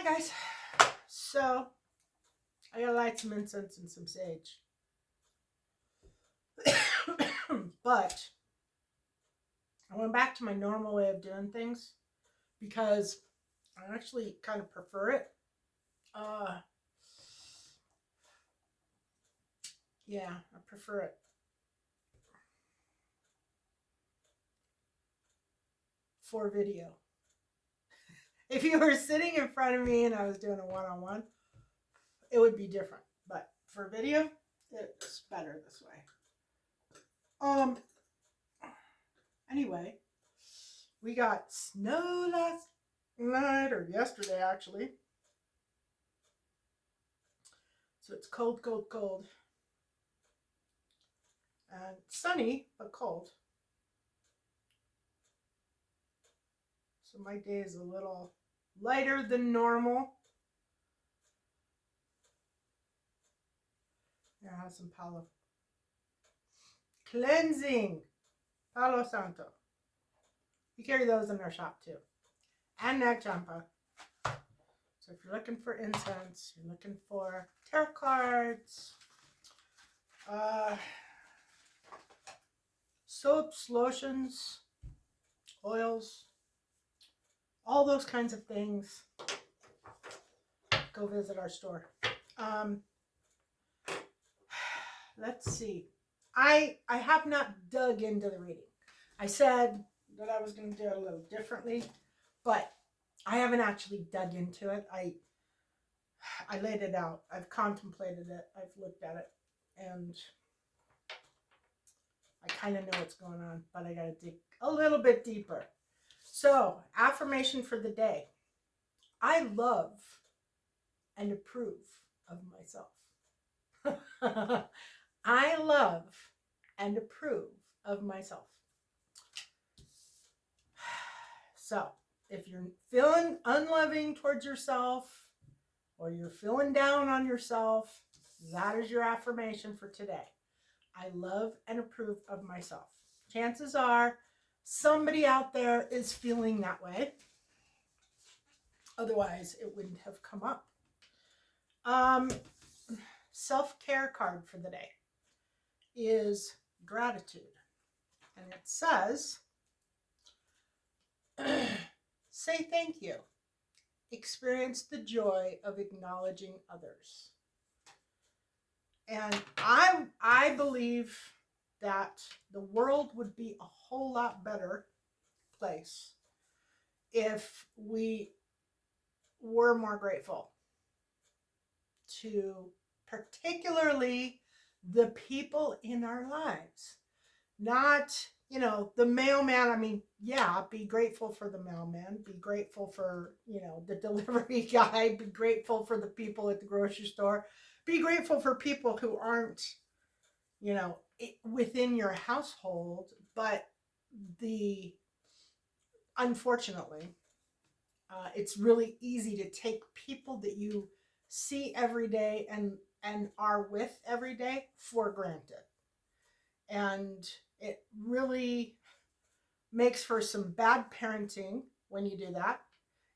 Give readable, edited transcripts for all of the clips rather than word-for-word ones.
guys. So, I gotta light some incense and some sage. But, I went back to my normal way of doing things because I actually kind of prefer it. Yeah, I prefer it. For video. If you were sitting in front of me and I was doing a one-on-one, it would be different. But for video, it's better this way. Anyway, we got snow last night, or yesterday actually. So it's cold, cold, cold. And sunny, but cold. So my day is a little lighter than normal. Here, I have some cleansing Palo Santo. We carry those in our shop too. And Nag Champa. So if you're looking for incense, you're looking for tarot cards, soaps, lotions, oils, all those kinds of things, go visit our store. Let's see. I have not dug into the reading. I said that I was going to do it a little differently, but I haven't actually dug into it. I laid it out. I've contemplated it. I've looked at it, and I kind of know what's going on, but I got to dig a little bit deeper. So, affirmation for the day. I love and approve of myself. I love and approve of myself. So, if you're feeling unloving towards yourself or you're feeling down on yourself, that is your affirmation for today. I love and approve of myself. Chances are somebody out there is feeling that way. Otherwise, it wouldn't have come up. Self-care card for the day is gratitude. And it says, say thank you. Experience the joy of acknowledging others. And I believe that the world would be a whole lot better place if we were more grateful to particularly the people in our lives. Not, the mailman. I mean, yeah, be grateful for the mailman. Be grateful for, the delivery guy. Be grateful for the people at the grocery store. Be grateful for people who aren't, within your household. But unfortunately, it's really easy to take people that you see every day and are with every day for granted. And it really makes for some bad parenting when you do that.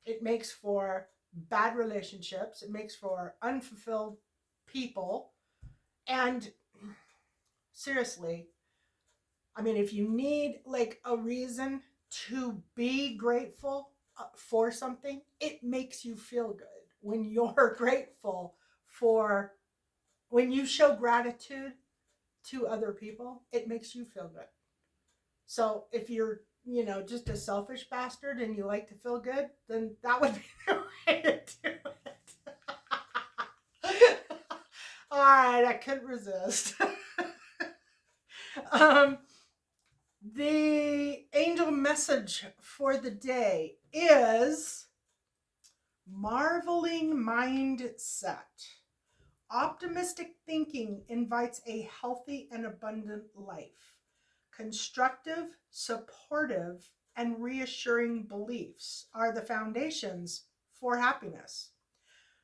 It makes for bad relationships. It makes for unfulfilled people. And seriously, I mean, if you need like a reason to be grateful for something, it makes you feel good. When you're grateful when you show gratitude to other people, it makes you feel good. So if you're, just a selfish bastard and you like to feel good, then that would be the way to do it. All right, I couldn't resist. The angel message for the day is marveling mindset. Optimistic thinking invites a healthy and abundant life. Constructive, supportive, and reassuring beliefs are the foundations for happiness.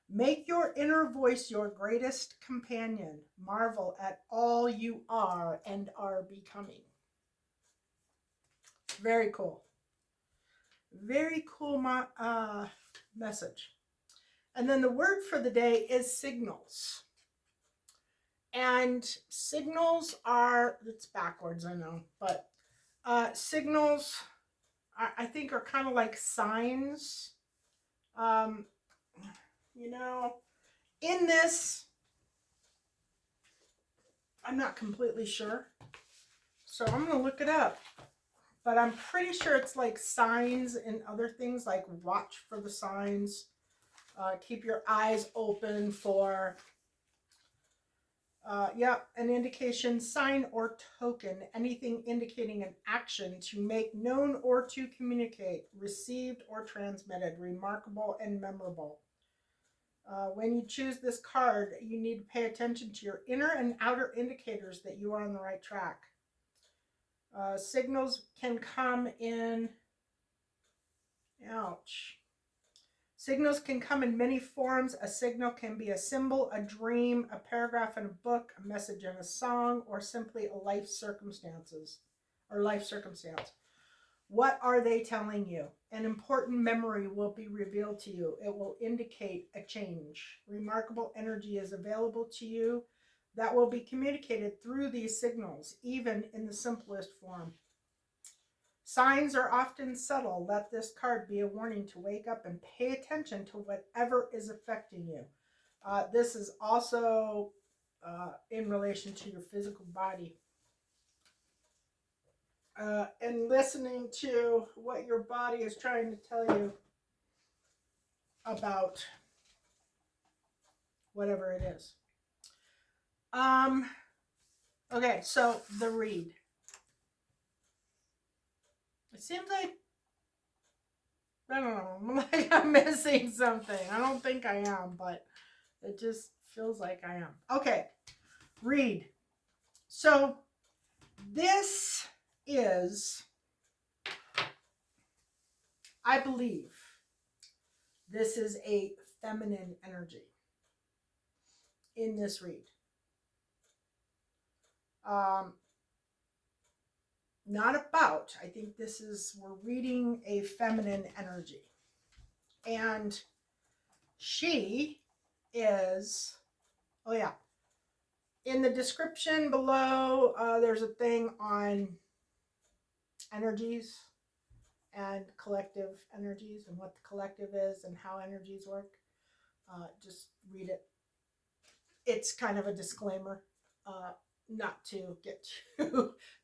Make your inner voice your greatest companion. Marvel at all you are and are becoming. Very cool. Very cool message. And then the word for the day is signals. And signals are, it's backwards, I know, but signals, I think, are kind of like signs. Um, you know, in this, I'm not completely sure. So I'm going to look it up. But I'm pretty sure it's like signs and other things, like watch for the signs. Keep your eyes open for, an indication, sign, or token. Anything indicating an action to make known or to communicate, received or transmitted, remarkable and memorable. When you choose this card, you need to pay attention to your inner and outer indicators that you are on the right track. Signals can come in, ouch. Signals can come in many forms. A signal can be a symbol, a dream, a paragraph in a book, a message in a song, or simply a life circumstance. What are they telling you? An important memory will be revealed to you. It will indicate a change. Remarkable energy is available to you that will be communicated through these signals, even in the simplest form. Signs are often subtle. Let this card be a warning to wake up and pay attention to whatever is affecting you. This is also in relation to your physical body. And listening to what your body is trying to tell you about whatever it is. Okay, so the read. It seems like, I don't know, like I'm missing something. I don't think I am, but it just feels like I am. Okay, read. So this is, I believe, this is a feminine energy in this read. Not about, I think this is, we're reading a feminine energy. And she is, oh yeah, in the description below, there's a thing on energies and collective energies and what the collective is and how energies work. Just read it. It's kind of a disclaimer, not to get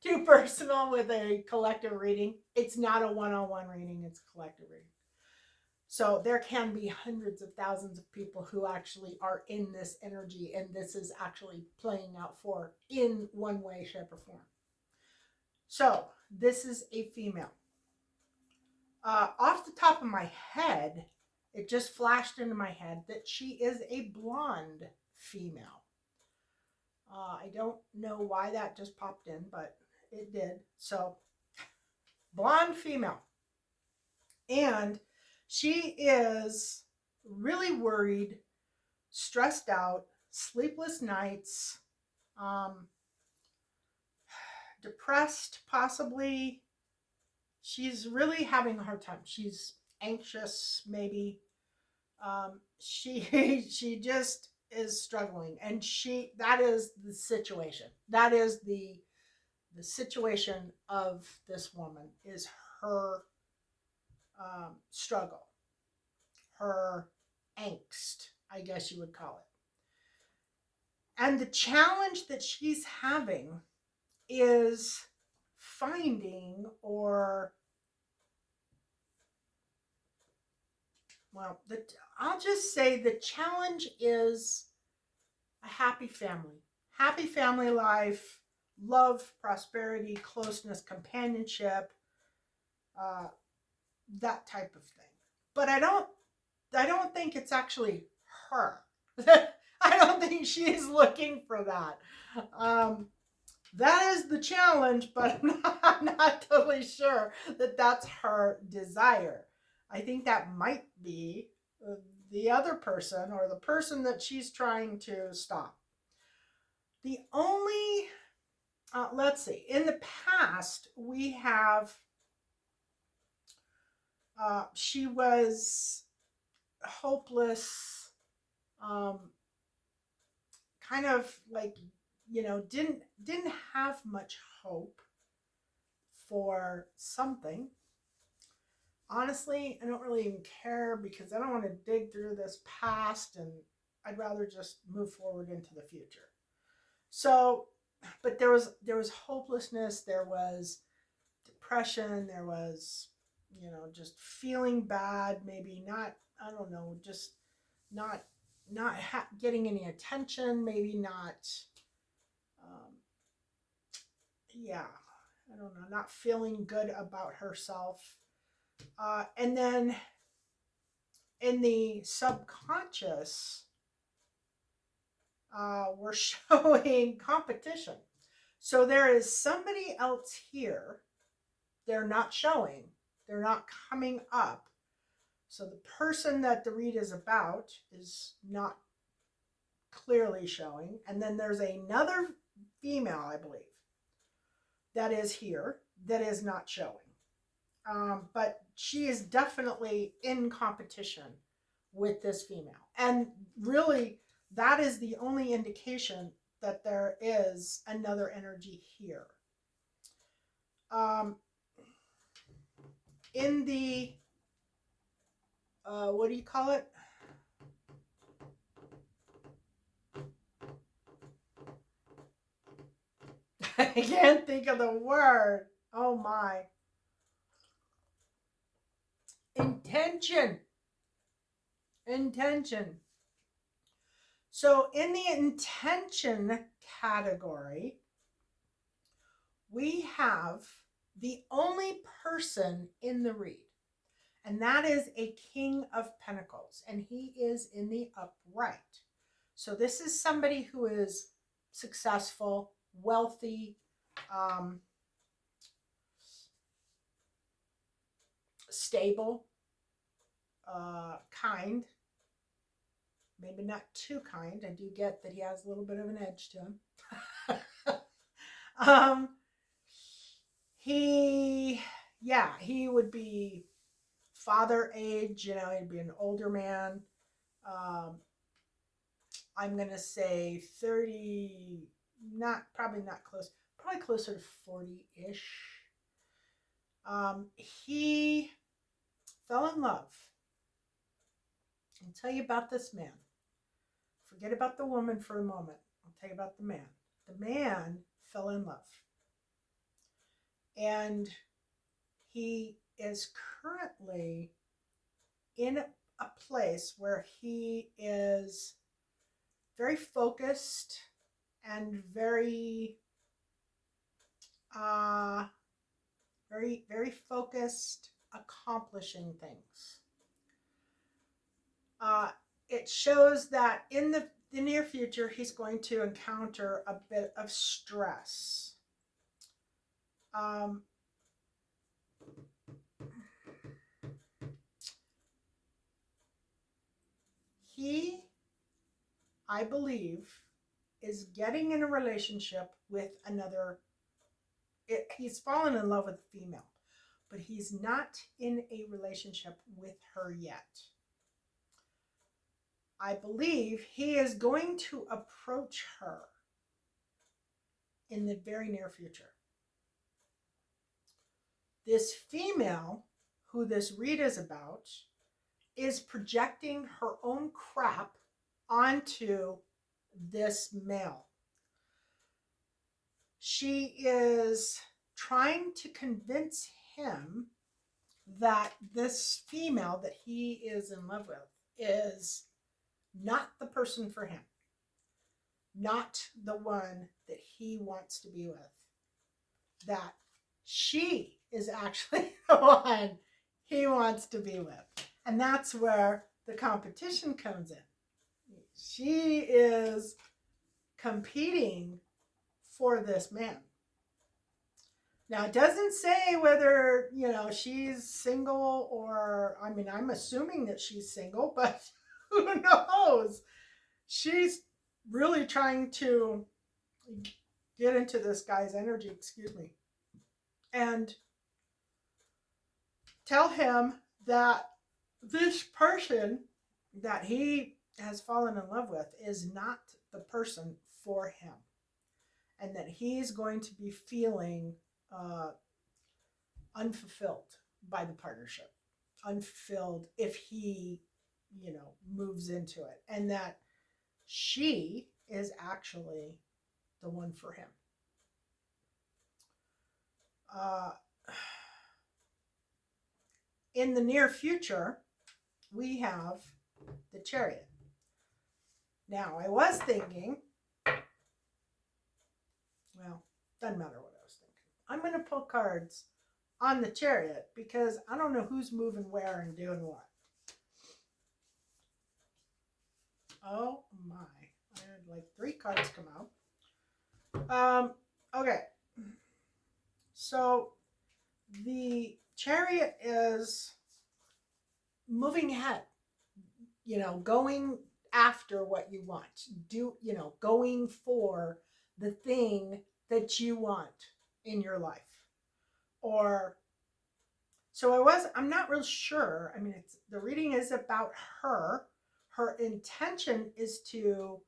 too personal with a collective reading. It's not a one-on-one reading, it's a collective reading. So there can be hundreds of thousands of people who actually are in this energy, and this is actually playing out for in one way, shape, or form. So this is a female. Off the top of my head, it just flashed into my head that she is a blonde female. I don't know why that just popped in, but it did. So, blonde female. And she is really worried, stressed out, sleepless nights, depressed possibly. She's really having a hard time. She's anxious, maybe. She just is struggling, and that is the situation. That is the situation of this woman, is her struggle, her angst, I guess you would call it. And the challenge that she's having is finding, or, well, I'll just say the challenge is a happy family life, love, prosperity, closeness, companionship, that type of thing. But I don't think it's actually her. I don't think she's looking for that. That is the challenge, but I'm not totally sure that that's her desire. I think that might be the other person, or the person that she's trying to stop. The only, let's see, in the past, we have, she was hopeless, um, kind of like, didn't have much hope for something. Honestly, I don't really even care because I don't want to dig through this past, and I'd rather just move forward into the future. So, but there was hopelessness, there was depression, there was, just feeling bad, maybe not, I don't know, just not getting any attention, maybe not, um, yeah, I don't know, not feeling good about herself. And then in the subconscious, we're showing competition. So there is somebody else here. They're not showing, they're not coming up. So the person that the read is about is not clearly showing. And then there's another female, I believe, that is here that is not showing. But she is definitely in competition with this female. And really, that is the only indication that there is another energy here. In the, what do you call it? I can't think of the word. Oh my. Intention. Intention. So in the intention category, we have the only person in the read, and that is a King of Pentacles, and he is in the upright. So this is somebody who is successful, wealthy, stable, kind. Maybe not too kind. I do get that he has a little bit of an edge to him. He, yeah, he would be father age, he'd be an older man. I'm going to say 30, probably not close, probably closer to 40-ish. He fell in love. I'll tell you about this man. Forget about the woman for a moment. I'll tell you about the man. The man fell in love. And he is currently in a place where he is very focused and very, very focused, accomplishing things. It shows that in the near future, he's going to encounter a bit of stress. He, I believe, is getting in a relationship with another. He's fallen in love with a female, but he's not in a relationship with her yet. I believe he is going to approach her in the very near future. This female, who this read is about, is projecting her own crap onto this male. She is trying to convince him that this female that he is in love with is not the person for him, not the one that he wants to be with, that she is actually the one he wants to be with. And that's where the competition comes in. She is competing for this man. Now, it doesn't say whether, she's single or, I'm assuming that she's single, but who knows? She's really trying to get into this guy's energy, and tell him that this person that he has fallen in love with is not the person for him, and that he's going to be feeling uh, unfulfilled by the partnership, unfulfilled if he, moves into it, and that she is actually the one for him. Uh, in the near future, we have the Chariot. Now, I was thinking, well, doesn't matter what I was thinking. I'm going to pull cards on the Chariot because I don't know who's moving where and doing what. Oh my. I had like 3 cards come out. Okay. So the Chariot is moving ahead, going after what you want. Going for the thing that you want in your life. Or I'm not real sure. I mean, the reading is about her. Her intention is to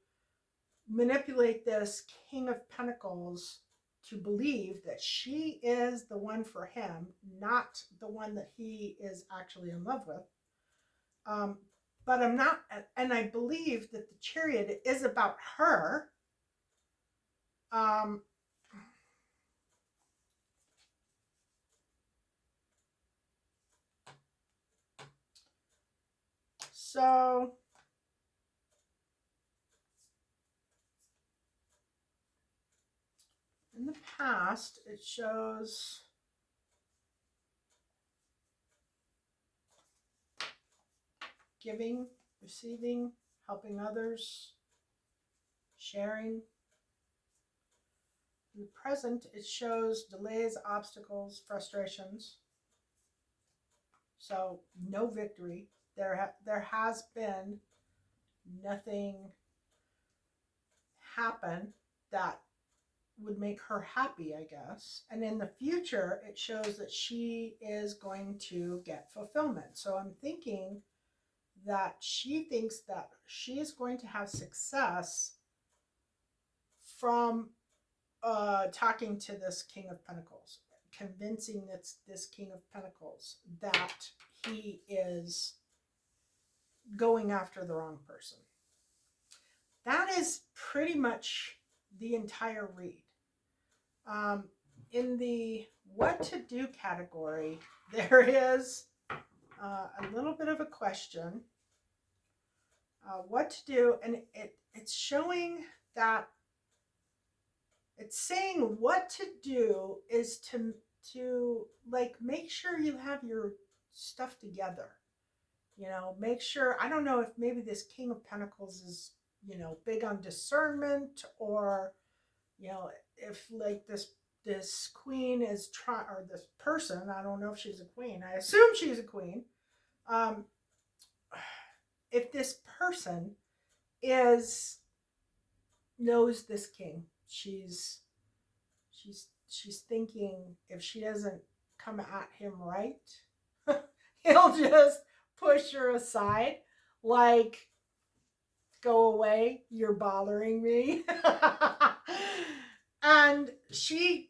manipulate this King of Pentacles to believe that she is the one for him, not the one that he is actually in love with. But I'm not, and I believe that the Chariot is about her. So in the past, it shows giving, receiving, helping others, sharing. In the present, it shows delays, obstacles, frustrations. So no victory. There has been nothing happen that would make her happy, I guess. And in the future, it shows that she is going to get fulfillment. So I'm thinking that she thinks that she is going to have success from talking to this King of Pentacles, convincing this King of Pentacles that he is going after the wrong person. That is pretty much the entire read. In the what to do category, there is a little bit of a question. What to do, and it's showing that it's saying what to do is to like make sure you have your stuff together. Make sure, I don't know if maybe this King of Pentacles is, big on discernment, or, if like this queen is trying, or this person, I don't know if she's a queen. I assume she's a queen. If this person knows this king, she's thinking if she doesn't come at him right, he'll just push her aside, like, go away, you're bothering me. And she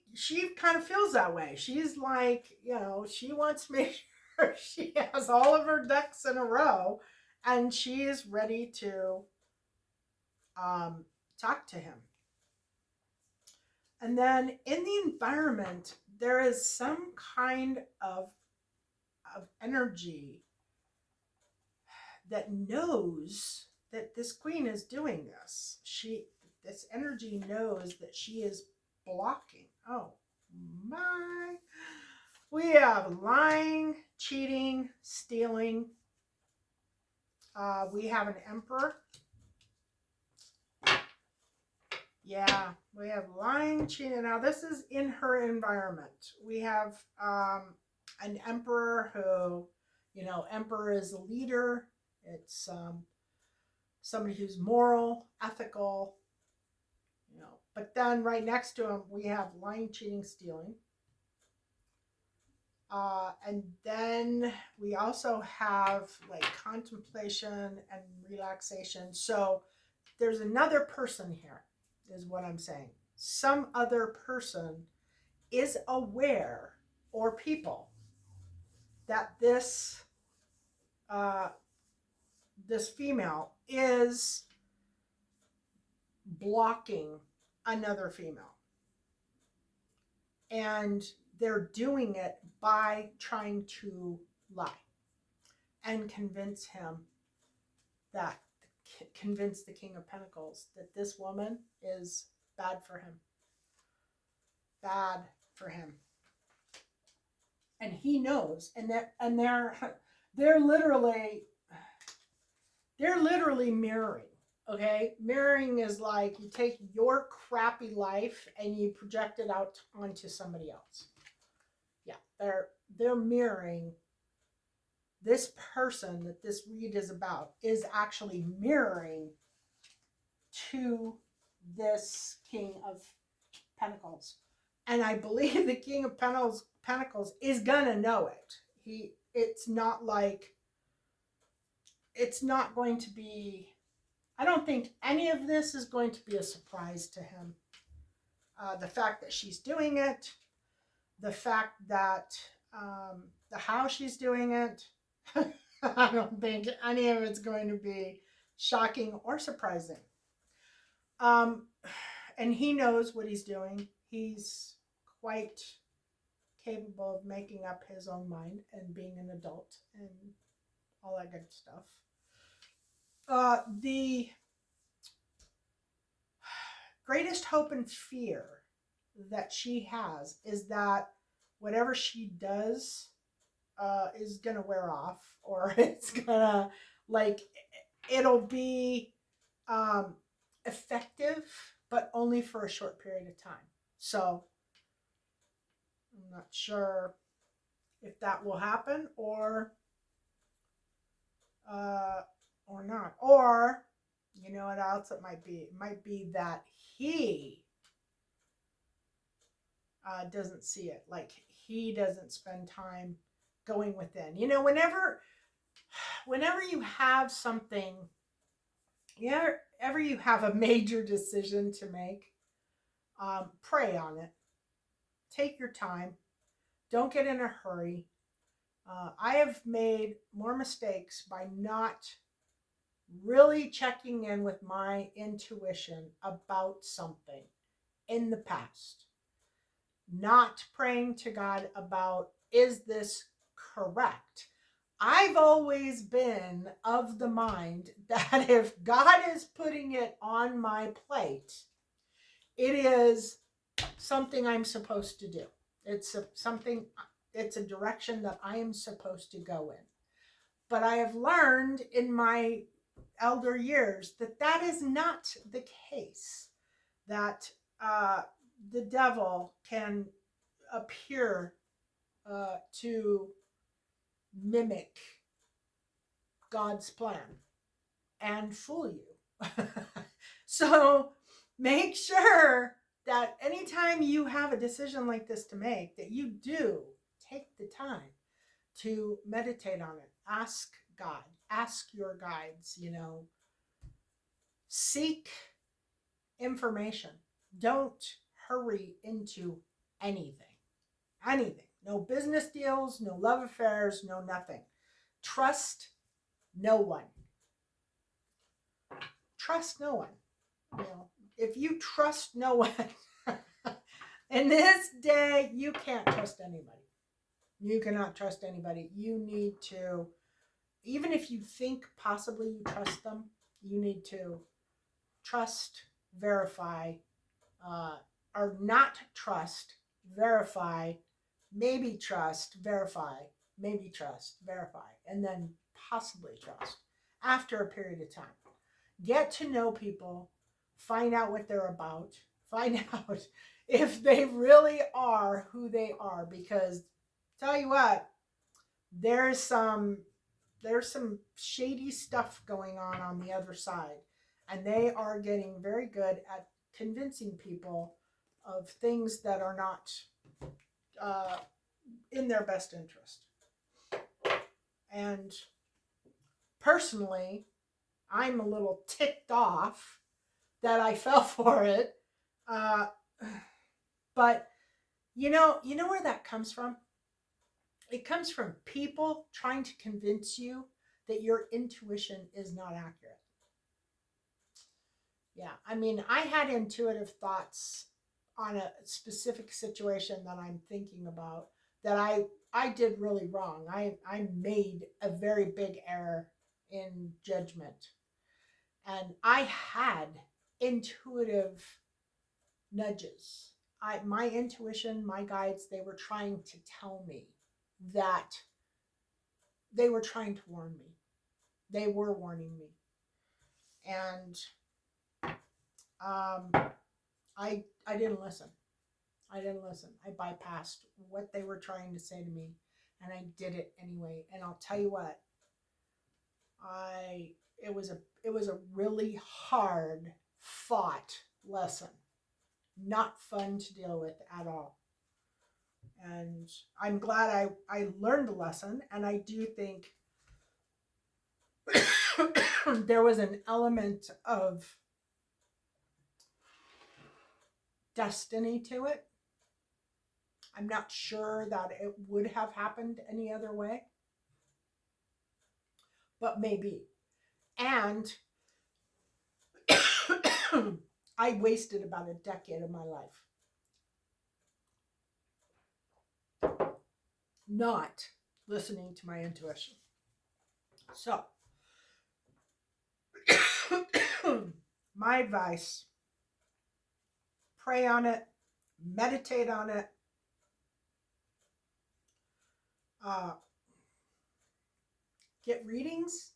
kind of feels that way. She's like, she wants to make sure she has all of her ducks in a row, and she is ready to talk to him. And then in the environment, there is some kind of energy that knows that this queen is doing this. This energy knows that she is blocking. Oh my. We have lying, cheating, stealing. We have an emperor. Yeah, we have lying, cheating. Now this is in her environment. We have an emperor who, emperor is a leader. It's somebody who's moral, ethical, But then right next to him, we have lying, cheating, stealing. And then we also have like contemplation and relaxation. So there's another person here, is what I'm saying. Some other person is aware, or people, that uh, this female is blocking another female, and they're doing it by trying to lie and that convince the King of Pentacles that this woman is bad for him. Bad for him. And he knows, and they're literally mirroring. Okay? Mirroring is like you take your crappy life and you project it out onto somebody else. Yeah, they're mirroring. This person that this read is about is actually mirroring to this King of Pentacles. And I believe the King of Pentacles is gonna know it. It's not going to be, I don't think any of this is going to be a surprise to him. The fact that she's doing it, the fact that the how she's doing it, I don't think any of it's going to be shocking or surprising. And he knows what he's doing. He's quite capable of making up his own mind and being an adult and all that good stuff. The greatest hope and fear that she has is that whatever she does is gonna wear off, or it's gonna, like, it'll be effective, but only for a short period of time. So I'm not sure if that will happen or not. Or, you know what else it might be? It might be that he doesn't see it. Like, he doesn't spend time going within. You know, whenever you have something, whenever you have a major decision to make, pray on it. Take your time. Don't get in a hurry. I have made more mistakes by not really checking in with my intuition about something in the past. Not praying to God about, is this correct? I've always been of the mind that if God is putting it on my plate, it is something I'm supposed to do. It's a direction that I am supposed to go in. But I have learned in my elder years that is not the case. That the devil can appear to mimic God's plan and fool you. So make sure that anytime you have a decision like this to make, that you do take the time to meditate on it. Ask God, ask your guides, seek information. Don't hurry into anything. No business deals, no love affairs, no nothing. Trust no one. Trust no one. If you trust no one, in this day, you can't trust anybody. You cannot trust anybody. You need to, even if you think possibly you trust them, you need to trust, verify, or not trust, verify, maybe trust, verify, maybe trust, verify, and then possibly trust after a period of time. Get to know people, find out what they're about, find out if they really are who they are, because tell you what, there's some shady stuff going on the other side, and they are getting very good at convincing people of things that are not in their best interest. And personally, I'm a little ticked off that I fell for it. Uh, but you know where that comes from? It comes from people trying to convince you that your intuition is not accurate. Yeah, I mean, I had intuitive thoughts on a specific situation that I'm thinking about that I did really wrong. I made a very big error in judgment. And I had intuitive nudges. My intuition, my guides, they were trying to tell me that they were trying to warn me. They were warning me. And um, I didn't listen. I didn't listen. I bypassed what they were trying to say to me, and I did it anyway. And I'll tell you what, I it was a really hard fought lesson. Not fun to deal with at all. And I'm glad I learned the lesson, and I do think there was an element of destiny to it. I'm not sure that it would have happened any other way, but maybe. And I wasted about a decade of my life not listening to my intuition. So, my advice, pray on it, meditate on it, get readings.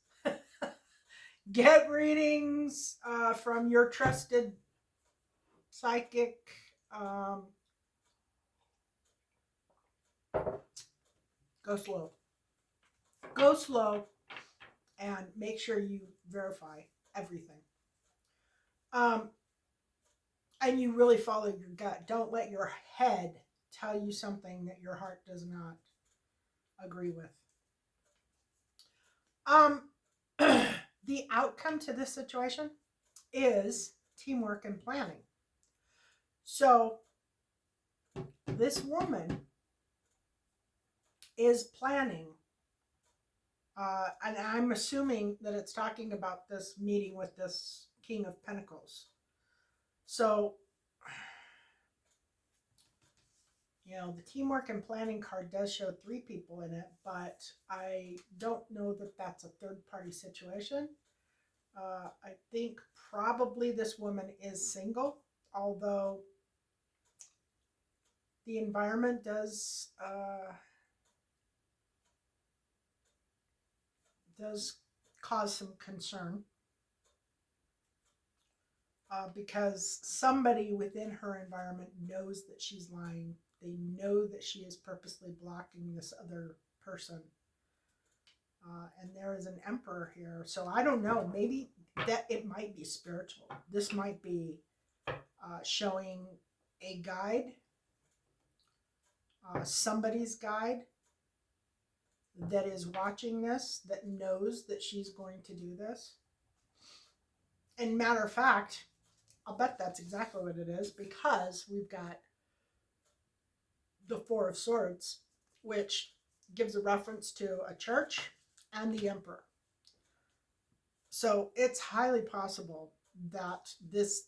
Get readings from your trusted psychic. Go slow. Go slow and make sure you verify everything. And you really follow your gut. Don't let your head tell you something that your heart does not agree with. The outcome to this situation is teamwork and planning. So this woman is planning, and I'm assuming that it's talking about this meeting with this King of Pentacles. So, the teamwork and planning card does show 3 people in it, but I don't know that that's a third party situation. I think probably this woman is single, although the environment does cause some concern, because somebody within her environment knows that she's lying. They know that she is purposely blocking this other person. And there is an emperor here. So I don't know. Maybe that it might be spiritual. This might be showing a guide, somebody's guide that is watching this, that knows that she's going to do this. And matter of fact, I'll bet that's exactly what it is, because we've got the 4 of Swords, which gives a reference to a church and the emperor. So it's highly possible that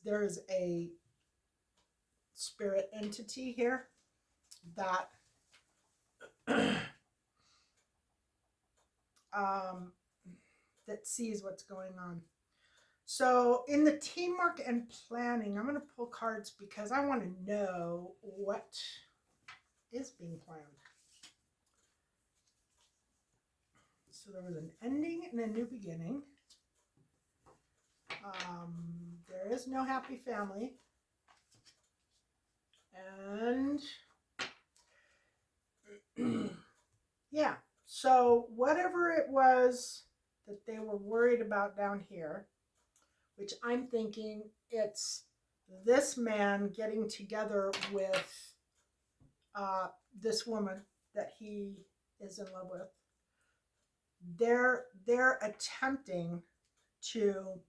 there is a spirit entity here that that sees what's going on. So in the teamwork and planning, I'm going to pull cards because I want to know what is being planned. So there was an ending and a new beginning. There is no happy family. And yeah, so whatever it was that they were worried about down here, which I'm thinking it's this man getting together with this woman that he is in love with, they're attempting to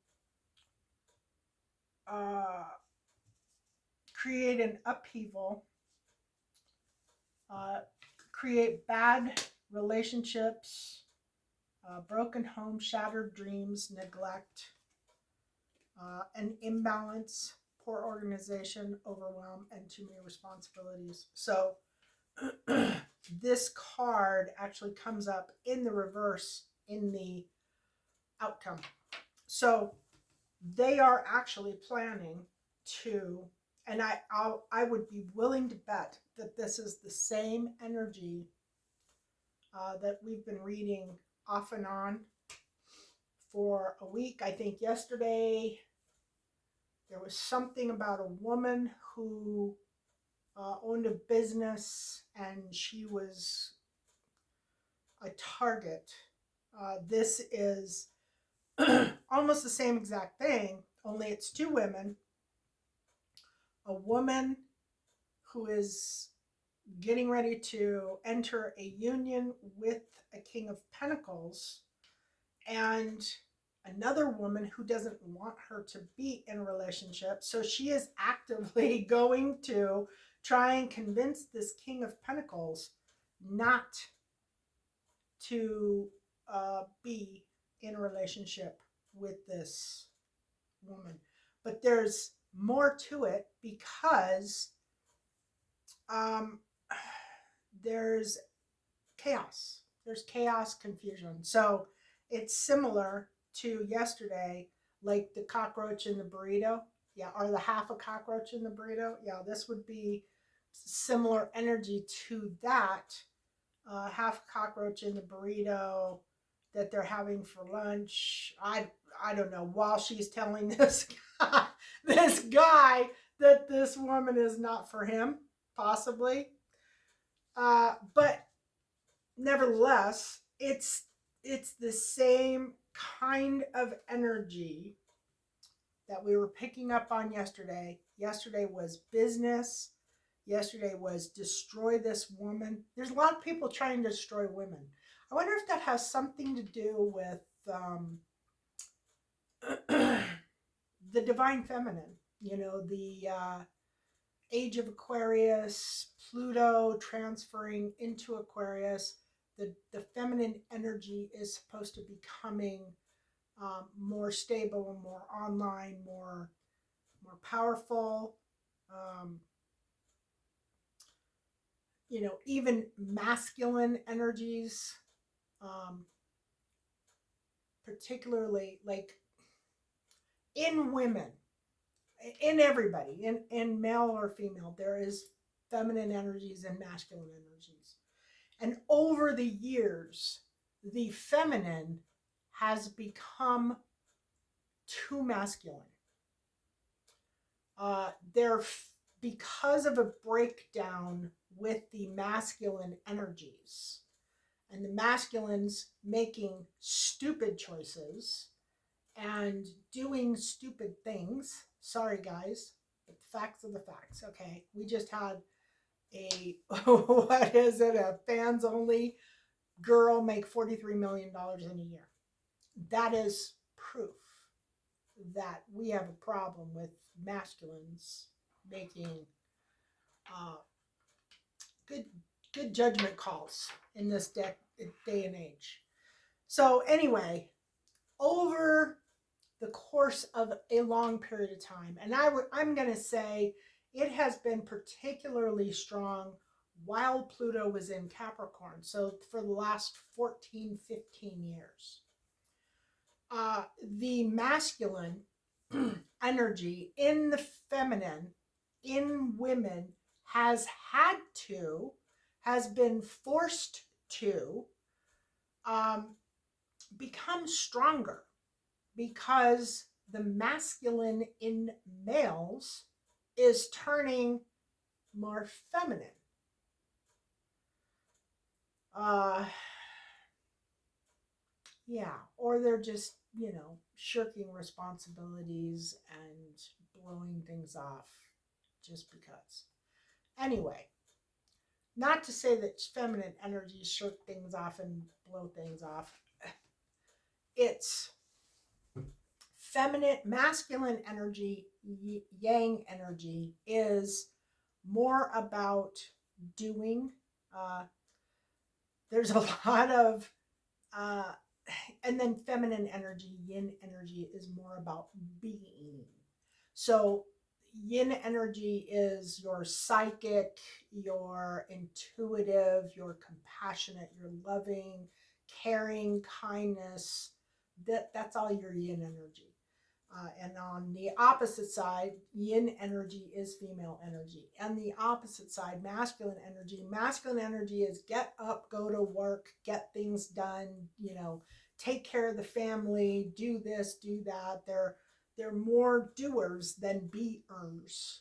uh, create an upheaval, uh, create bad relationships, broken homes, shattered dreams, neglect, an imbalance, poor organization, overwhelm, and too many responsibilities. So this card actually comes up in the reverse in the outcome. So they are actually planning to, and I would be willing to bet that this is the same energy that we've been reading off and on for a week. I think yesterday there was something about a woman who owned a business and she was a target. This is almost the same exact thing, only it's two women. A woman who is getting ready to enter a union with a King of Pentacles, and another woman who doesn't want her to be in a relationship. So she is actively going to try and convince this King of Pentacles not to be in a relationship with this woman. But there's more to it because there's chaos. There's chaos, confusion. So it's similar to yesterday, like the cockroach in the burrito. Yeah, or the half a cockroach in the burrito. Yeah, this would be similar energy to that. Half cockroach in the burrito that they're having for lunch. I don't know. While she's telling this guy that this woman is not for him, possibly. But nevertheless, it's the same kind of energy that we were picking up on yesterday. Yesterday was business. Yesterday was destroy this woman. There's a lot of people trying to destroy women. I wonder if that has something to do with the divine feminine. You know, the age of Aquarius, Pluto transferring into Aquarius. The feminine energy is supposed to be becoming more stable, more online, more powerful. You know, even masculine energies, particularly like in women, in everybody, in male or female, there is feminine energies and masculine energies. And over the years, the feminine has become too masculine. Because of a breakdown with the masculine energies, and the masculines making stupid choices and doing stupid things. Sorry, guys, but the facts are the facts. Okay, we just had a what is it? A fans only girl make $43 million in a year. That is proof that we have a problem with masculines making good judgment calls in this day and age. So anyway, over the course of a long period of time, and I'm going to say it has been particularly strong while Pluto was in Capricorn, so for the last 14, 15 years. The masculine energy in the feminine, in women, has been forced to become stronger because the masculine in males is turning more feminine. Yeah, or they're just, shirking responsibilities and blowing things off just because. Anyway, not to say that feminine energy shirk things off and blow things off. It's feminine, masculine energy, yang energy is more about doing. Uh, there's a lot of, uh, and then feminine energy, yin energy is more about being. So yin energy is your psychic, your intuitive, your compassionate, your loving, caring, kindness. That's all your yin energy. And on the opposite side, yin energy is female energy. And the opposite side, masculine energy. Masculine energy is get up, go to work, get things done, take care of the family, do this, do that. They're more doers than beers.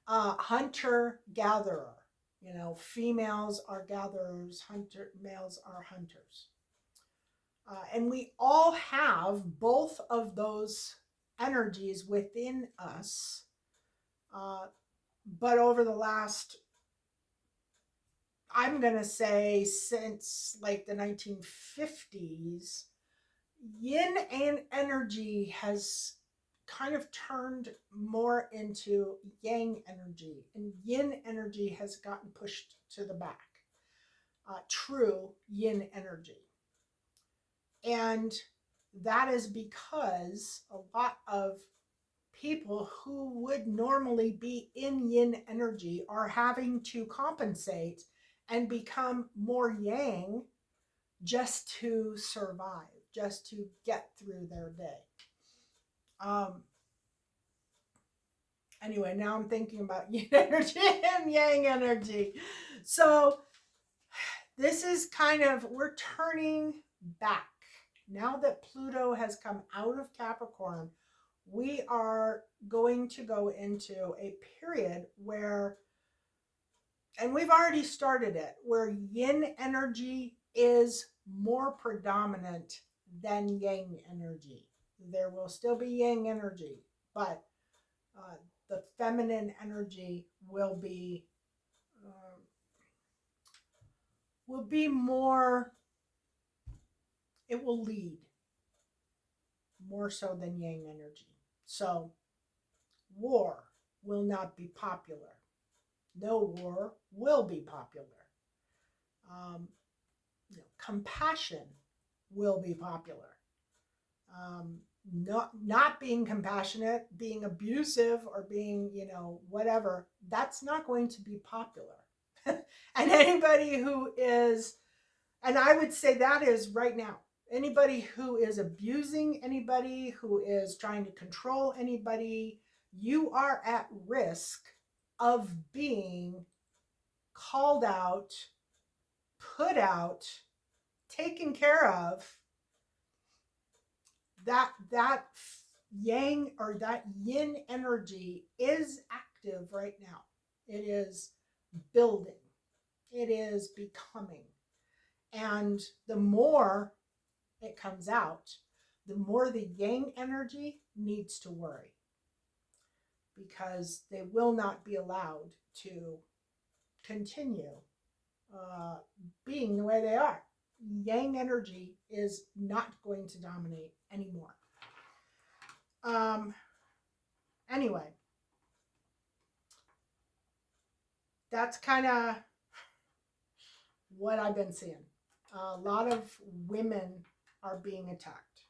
Hunter gatherer. Females are gatherers, males are hunters. And we all have both of those energies within us. But over the last, I'm going to say, since like the 1950s, yin and energy has kind of turned more into yang energy, and yin energy has gotten pushed to the back. True yin energy. And that is because a lot of people who would normally be in yin energy are having to compensate and become more yang just to survive, just to get through their day. Anyway, now I'm thinking about yin energy and yang energy. So this is kind of, we're turning back. Now that Pluto has come out of Capricorn, we are going to go into a period where, and we've already started it, where yin energy is more predominant than yang energy. There will still be yang energy, but the feminine energy will be more, it will lead more so than yang energy. So war will not be popular. No war will be popular. Compassion will be popular. Not being compassionate, being abusive, or being, whatever, that's not going to be popular. And anybody who is, and I would say that is right now, anybody who is abusing anybody, who is trying to control anybody, you are at risk of being called out, put out, taken care of. That yang or that yin energy is active right now. It is building. It is becoming. And the more it comes out, the more the yang energy needs to worry, because they will not be allowed to continue being the way they are. Yang energy is not going to dominate anymore. Anyway, that's kind of what I've been seeing. A lot of women are being attacked.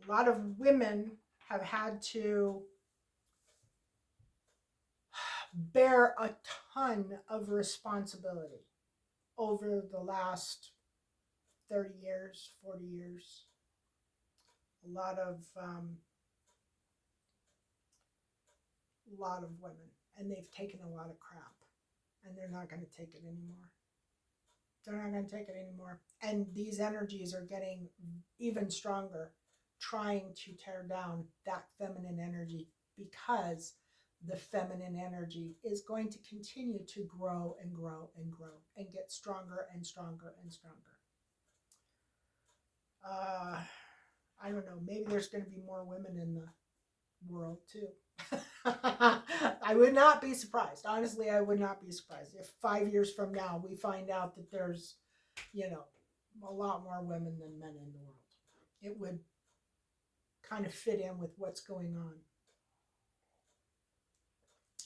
A lot of women have had to bear a ton of responsibility over the last 30 years, 40 years. A lot of women, and they've taken a lot of crap, and they're not going to take it anymore. They're not going to take it anymore. And these energies are getting even stronger, trying to tear down that feminine energy, because the feminine energy is going to continue to grow and grow and grow and get stronger and stronger and stronger. I don't know, maybe there's going to be more women in the world too. I would not be surprised. Honestly, I would not be surprised if 5 years from now we find out that there's, you know, a lot more women than men in the world. It would kind of fit in with what's going on.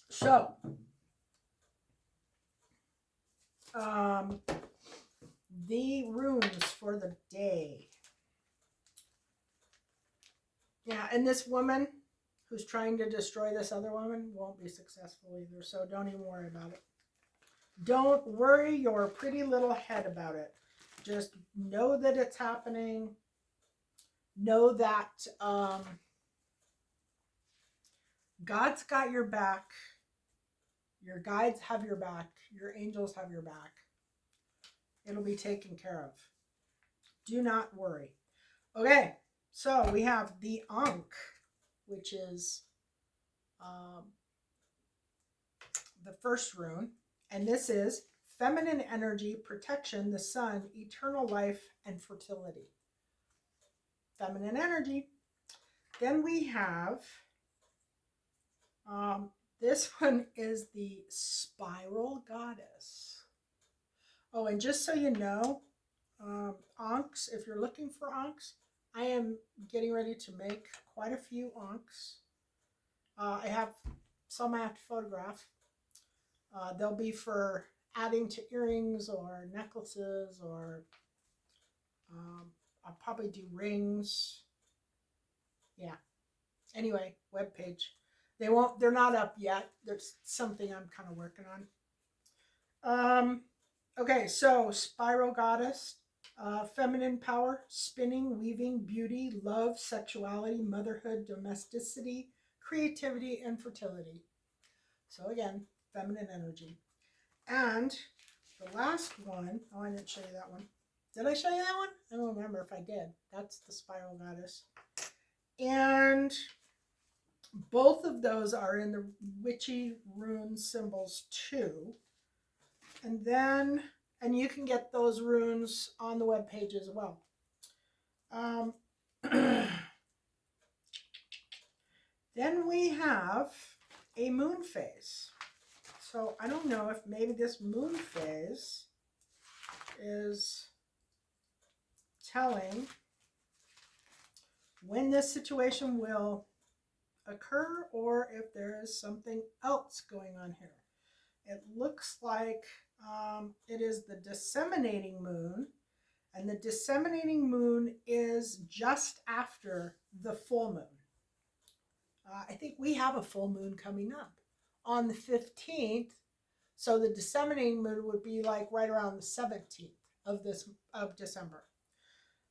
So, um, the runes for the day. Yeah, and this woman who's trying to destroy this other woman won't be successful either, so don't even worry about it. Don't worry your pretty little head about it. Just know that it's happening. Know that God's got your back. Your guides have your back. Your angels have your back. It'll be taken care of. Do not worry. Okay, so we have the Ankh, which is the first rune. And this is feminine energy, protection, the sun, eternal life, and fertility. Feminine energy. Then we have, this one is the spiral goddess. Oh, and just so you know, Ankhs, if you're looking for Ankhs, I am getting ready to make quite a few Ankhs. I have some I have to photograph. They'll be for adding to earrings or necklaces, or I'll probably do rings. Yeah. Anyway, webpage. They're not up yet. There's something I'm kind of working on. Okay, so spiral goddess, feminine power, spinning, weaving, beauty, love, sexuality, motherhood, domesticity, creativity, and fertility. So again, feminine energy. And the last one, oh, I didn't show you that one. Did I show you that one? I don't remember if I did. That's the spiral goddess. And both of those are in the witchy rune symbols too. And then, and you can get those runes on the webpage as well. Then we have a moon phase. So I don't know if maybe this moon phase is telling when this situation will occur, or if there is something else going on here. It looks like it is the disseminating moon, and the disseminating moon is just after the full moon. I think we have a full moon coming up on the 15th, so the disseminating moon would be like right around the 17th of December.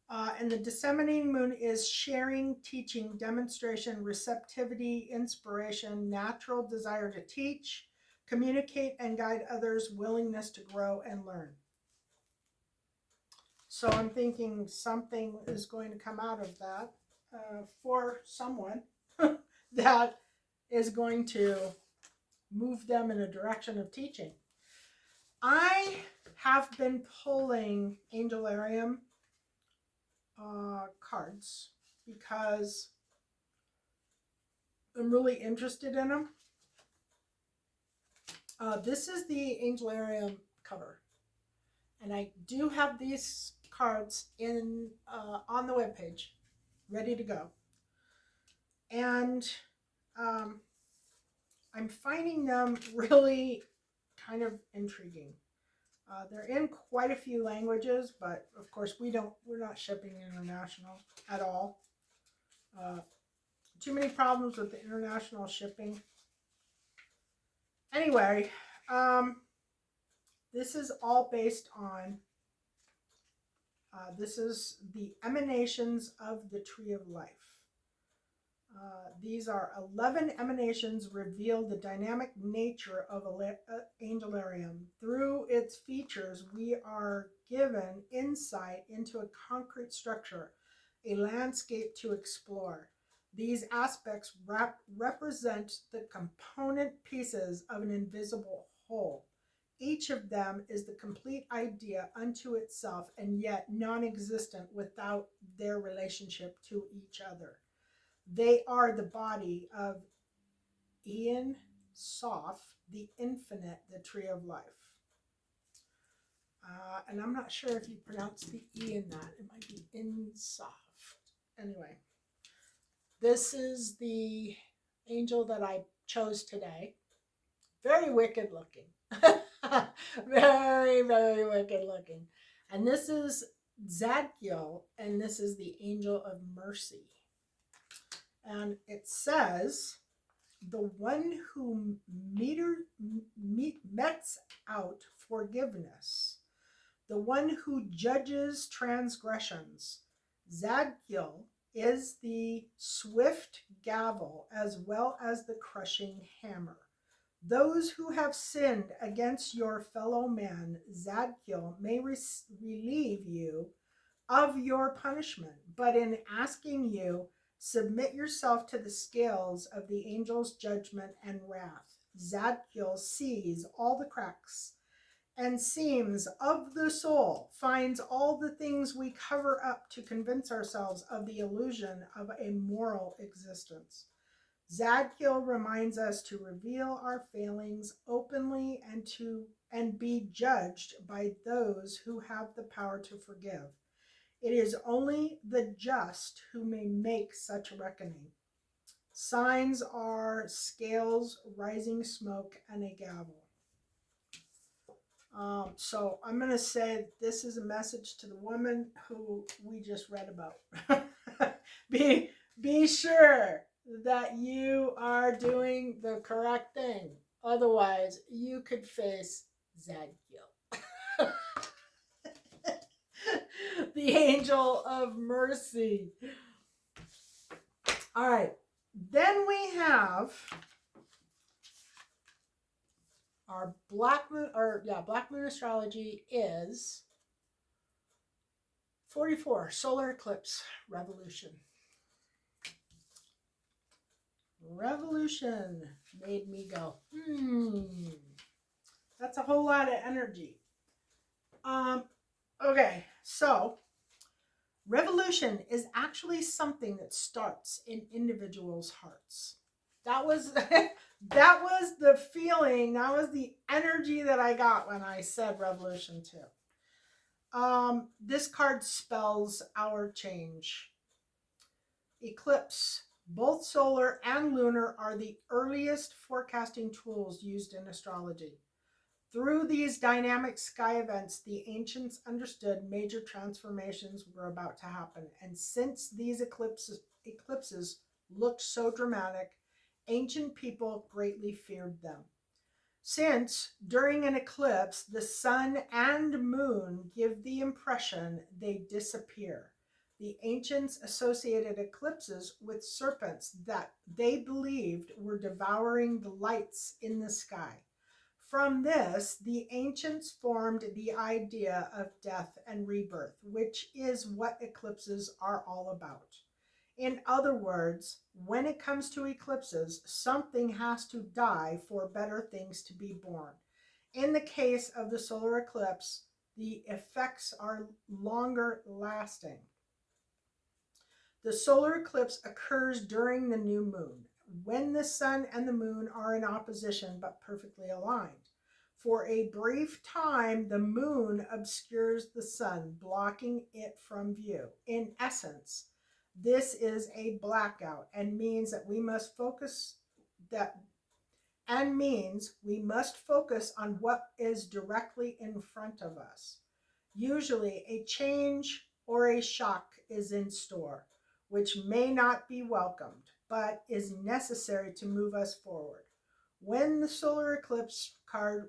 And the disseminating moon is sharing, teaching, demonstration, receptivity, inspiration, natural desire to teach, communicate and guide others, willingness to grow and learn. So I'm thinking something is going to come out of that for someone that is going to move them in a direction of teaching. I have been pulling Angelarium cards because I'm really interested in them. This is the Angelarium cover, and I do have these cards in on the webpage, ready to go. And I'm finding them really kind of intriguing. They're in quite a few languages, but of course we're not shipping international at all. Too many problems with the international shipping. Anyway, this is all based on, this is the emanations of the Tree of Life. These are 11 emanations reveal the dynamic nature of Angelarium. Through its features, we are given insight into a concrete structure, a landscape to explore. These aspects represent the component pieces of an invisible whole. Each of them is the complete idea unto itself, and yet non-existent without their relationship to each other. They are the body of Ian Soph, the infinite, the tree of life. And I'm not sure if you pronounce the E in that. It might be Insoph. Anyway, this is the angel that I chose today. Very wicked looking. Very, very wicked looking. And this is Zadkiel, and this is the angel of mercy. And it says, the one who mets out forgiveness, the one who judges transgressions. Zadkiel is the swift gavel as well as the crushing hammer. Those who have sinned against your fellow man, Zadkiel, may relieve you of your punishment, but in asking you, submit yourself to the scales of the angel's judgment and wrath. Zadkiel sees all the cracks and seams of the soul, finds all the things we cover up to convince ourselves of the illusion of a moral existence. Zadkiel reminds us to reveal our failings openly and be judged by those who have the power to forgive. It is only the just who may make such a reckoning. Signs are scales, rising smoke, and a gavel. So I'm going to say this is a message to the woman who we just read about. Be sure that you are doing the correct thing. Otherwise, you could face Zadkiel, the angel of mercy. All right. Then we have our Black Moon astrology is 44, solar eclipse revolution. Revolution made me go, that's a whole lot of energy. Okay, so revolution is actually something that starts in individuals' hearts. That was that was the feeling, that was the energy that I got when I said revolution too. This card spells our change. Eclipse, both solar and lunar, are the earliest forecasting tools used in astrology. Through these dynamic sky events, the ancients understood major transformations were about to happen. And since these eclipses looked so dramatic, ancient people greatly feared them. Since during an eclipse, the sun and moon give the impression they disappear, the ancients associated eclipses with serpents that they believed were devouring the lights in the sky. From this, the ancients formed the idea of death and rebirth, which is what eclipses are all about. In other words, when it comes to eclipses, something has to die for better things to be born. In the case of the solar eclipse, the effects are longer lasting. The solar eclipse occurs during the new moon, when the sun and the moon are in opposition but perfectly aligned. For a brief time, the moon obscures the sun, blocking it from view. In essence, this is a blackout and means we must focus on what is directly in front of us. Usually, a change or a shock is in store, which may not be welcomed, but is necessary to move us forward. When the solar eclipse card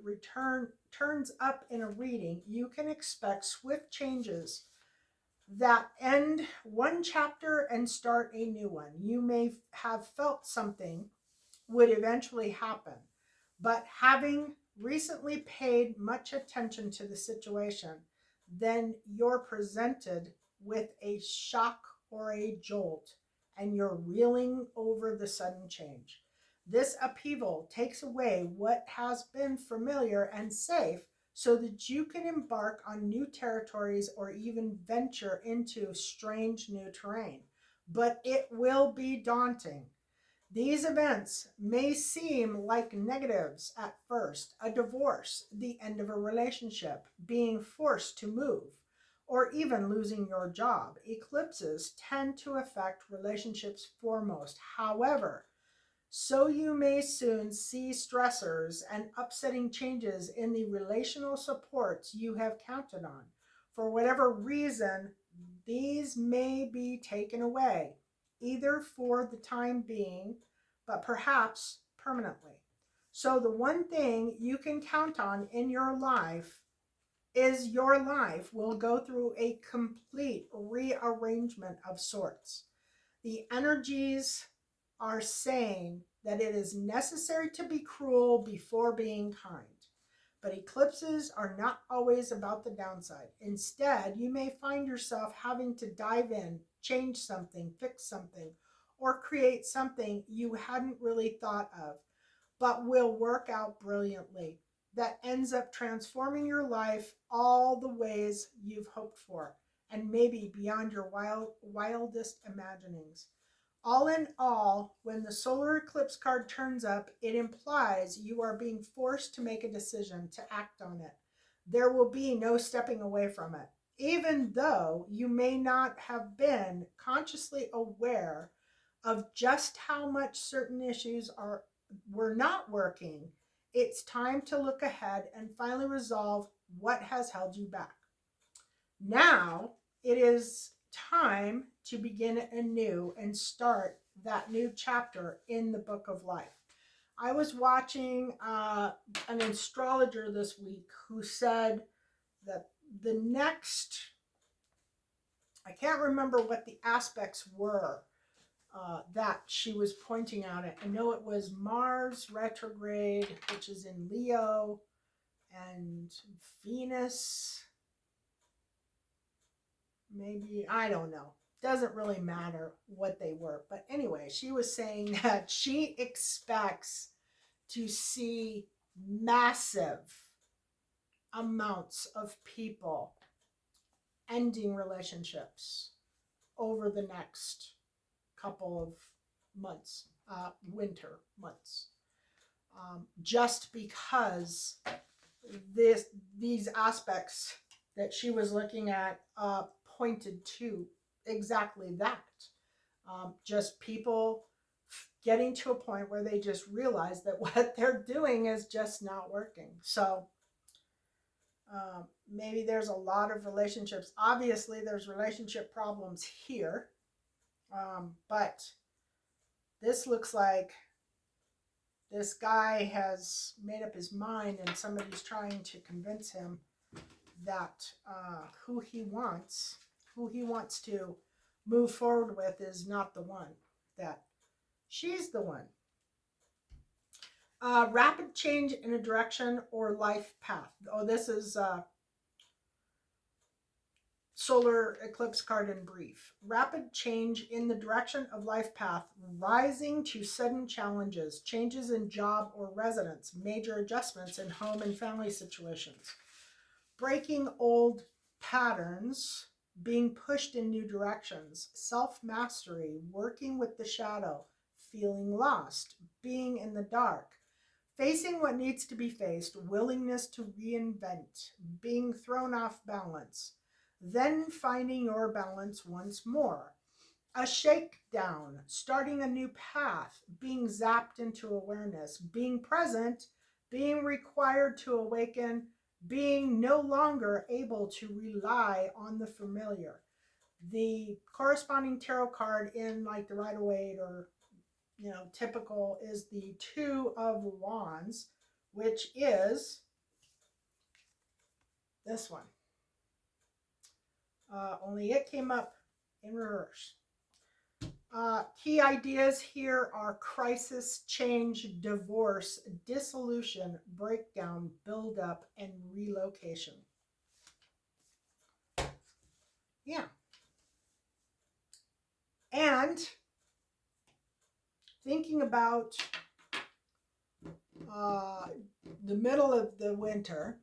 turns up in a reading, you can expect swift changes that end one chapter and start a new one. You may have felt something would eventually happen, but having recently paid much attention to the situation, then you're presented with a shock or a jolt, and you're reeling over the sudden change. This upheaval takes away what has been familiar and safe so that you can embark on new territories or even venture into strange new terrain. but it will be daunting. These events may seem like negatives at first: a divorce, the end of a relationship, being forced to move, or even losing your job. Eclipses tend to affect relationships foremost. However, so you may soon see stressors and upsetting changes in the relational supports you have counted on. For whatever reason, these may be taken away, either for the time being, but perhaps permanently. So, the one thing you can count on in your life is your life will go through a complete rearrangement of sorts. The energies are saying that it is necessary to be cruel before being kind. But eclipses are not always about the downside. Instead, you may find yourself having to dive in, change something, fix something, or create something you hadn't really thought of, but will work out brilliantly. That ends up transforming your life all the ways you've hoped for, and maybe beyond your wildest imaginings. All in all, when the solar eclipse card turns up, it implies you are being forced to make a decision, to act on it. There will be no stepping away from it. Even though you may not have been consciously aware of just how much certain issues were not working, it's time to look ahead and finally resolve what has held you back. Now it is time to begin anew and start that new chapter in the book of life. I was watching an astrologer this week who said that the next, I can't remember what the aspects were that she was pointing out. I know it was Mars retrograde, which is in Leo, and Venus, maybe, I don't know. Doesn't really matter what they were. But anyway, she was saying that she expects to see massive amounts of people ending relationships over the next couple of months, winter months, just because these aspects that she was looking at pointed to exactly that. Just people getting to a point where they just realize that what they're doing is just not working. So maybe there's a lot of relationships. Obviously, there's relationship problems here. But this looks like this guy has made up his mind and somebody's trying to convince him that who he wants to move forward with is not the one, that she's the one. Rapid change in a direction or life path. Oh, this is solar eclipse card in brief. Rapid change in the direction of life path, rising to sudden challenges, changes in job or residence, major adjustments in home and family situations, breaking old patterns, being pushed in new directions, self-mastery, working with the shadow, feeling lost, being in the dark, facing what needs to be faced, willingness to reinvent, being thrown off balance, then finding your balance once more. A shakedown, starting a new path, being zapped into awareness, being present, being required to awaken, being no longer able to rely on the familiar. The corresponding tarot card in like the Rider-Waite or typical is the Two of Wands, which is this one. Only it came up in reverse. Key ideas here are crisis, change, divorce, dissolution, breakdown, buildup, and relocation. Yeah. And thinking about the middle of the winter,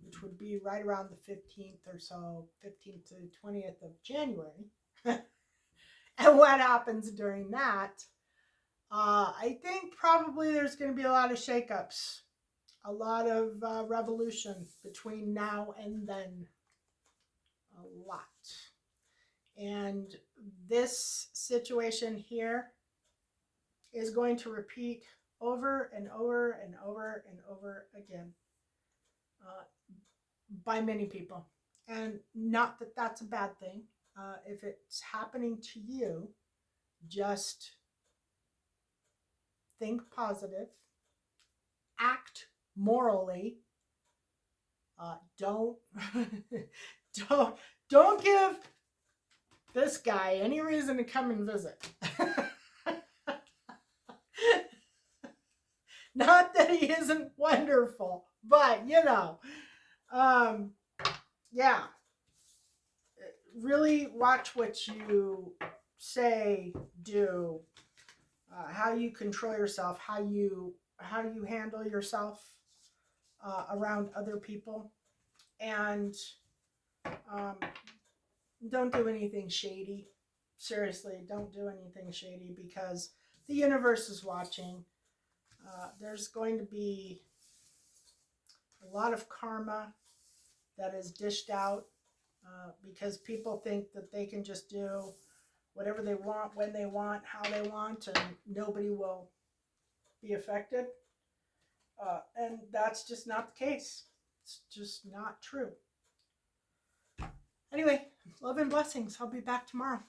which would be right around the 15th or so, 15th to 20th of January. And what happens during that? I think probably there's going to be a lot of shakeups, a lot of revolution between now and then. A lot. And this situation here is going to repeat over and over and over and over again uh, by many people. And not that that's a bad thing. If it's happening to you, just think positive, act morally. Don't don't don't give this guy any reason to come and visit. Not that he isn't wonderful, but yeah, really watch what you say, do, how you control yourself, how you handle yourself around other people, and um, don't do anything shady. Seriously, don't do anything shady because the universe is watching. There's going to be a lot of karma that is dished out because people think that they can just do whatever they want, when they want, how they want, and nobody will be affected. And that's just not the case. It's just not true. Anyway, love and blessings. I'll be back tomorrow.